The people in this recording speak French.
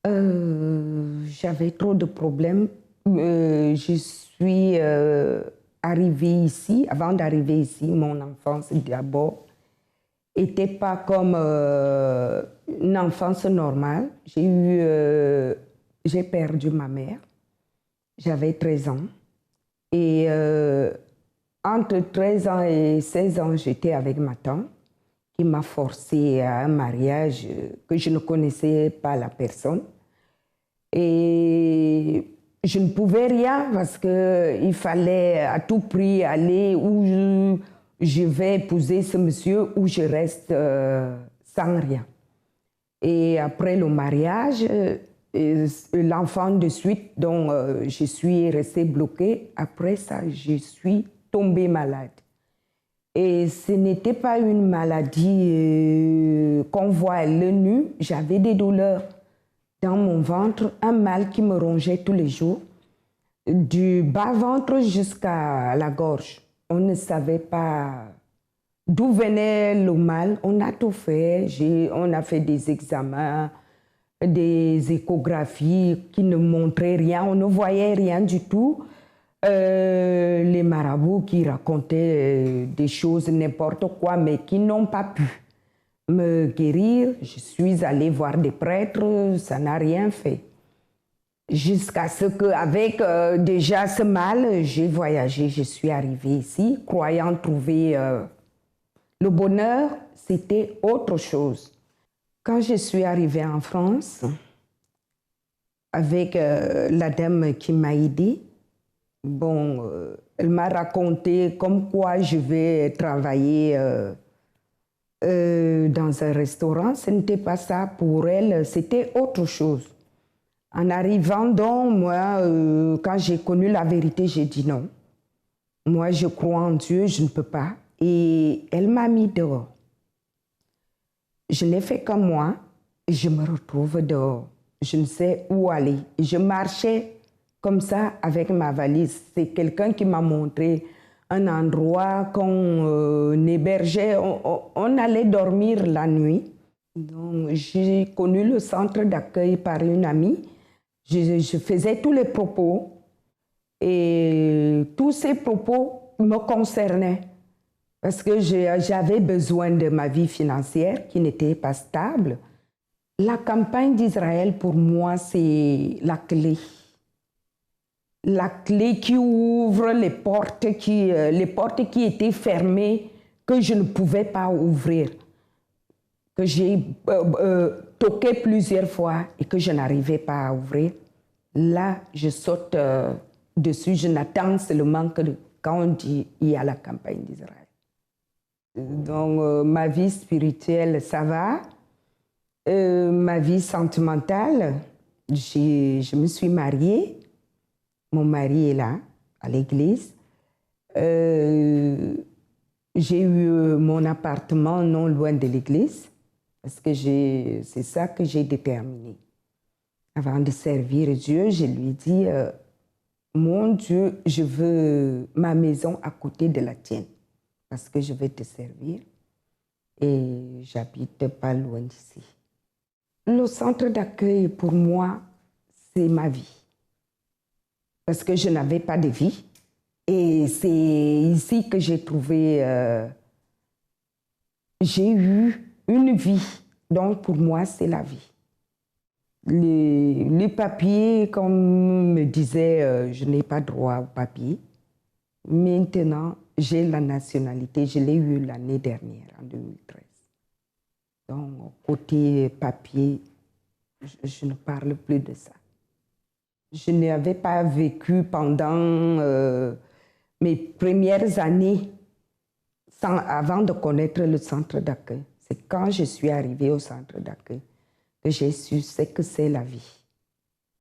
J'avais trop de problèmes. Je suis arrivée ici. Avant d'arriver ici, mon enfance d'abord n'était pas comme une enfance normale. J'ai perdu ma mère. J'avais 13 ans. Et entre 13 ans et 16 ans, j'étais avec ma tante qui m'a forcé à un mariage que je ne connaissais pas la personne. Et je ne pouvais rien parce qu'il fallait à tout prix aller où je vais épouser ce monsieur, où je reste sans rien. Et après le mariage, l'enfant de suite, dont je suis restée bloquée, après ça, je suis tombée malade. Et ce n'était pas une maladie qu'on voit à l'œil nu. J'avais des douleurs dans mon ventre, un mal qui me rongeait tous les jours, du bas-ventre jusqu'à la gorge. On ne savait pas d'où venait le mal. On a tout fait. On a fait des examens, des échographies qui ne montraient rien. On ne voyait rien du tout. Les marabouts qui racontaient des choses, n'importe quoi, mais qui n'ont pas pu me guérir. Je suis allée voir des prêtres, ça n'a rien fait. Jusqu'à ce qu'avec déjà ce mal, j'ai voyagé, je suis arrivée ici, croyant trouver le bonheur, c'était autre chose. Quand je suis arrivée en France, avec la dame qui m'a aidée, bon, elle m'a raconté comme quoi je vais travailler dans un restaurant. Ce n'était pas ça pour elle, c'était autre chose. En arrivant donc, moi, quand j'ai connu la vérité, j'ai dit non. Moi, je crois en Dieu, je ne peux pas. Et elle m'a mis dehors. Je n'ai fait que moi, et je me retrouve dehors. Je ne sais où aller. Et je marchais comme ça avec ma valise. C'est quelqu'un qui m'a montré un endroit qu'on hébergeait. On allait dormir la nuit. Donc, j'ai connu le centre d'accueil par une amie. Je faisais tous les propos et tous ces propos me concernaient parce que j'avais besoin de ma vie financière qui n'était pas stable. La campagne d'Israël, pour moi, c'est la clé. La clé qui ouvre les portes qui étaient fermées, que je ne pouvais pas ouvrir, que j'ai toqué plusieurs fois et que je n'arrivais pas à ouvrir. Là, je saute dessus, je n'attends seulement que quand on dit il y a la campagne d'Israël. Donc, ma vie spirituelle, ça va. Ma vie sentimentale, je me suis mariée. Mon mari est là, à l'église. J'ai eu mon appartement non loin de l'église, parce que c'est ça que j'ai déterminé. Avant de servir Dieu, je lui ai dit, mon Dieu, je veux ma maison à côté de la tienne, parce que je vais te servir et j'habite pas loin d'ici. Le centre d'accueil, pour moi, c'est ma vie. Parce que je n'avais pas de vie. Et c'est ici que j'ai trouvé... j'ai eu une vie. Donc, pour moi, c'est la vie. Les papiers, comme me disait, je n'ai pas droit aux papiers. Maintenant, j'ai la nationalité. Je l'ai eu l'année dernière, en 2013. Donc, côté papier, je ne parle plus de ça. Je n'avais pas vécu pendant mes premières années avant de connaître le centre d'accueil. C'est quand je suis arrivée au centre d'accueil que j'ai su ce que c'est la vie.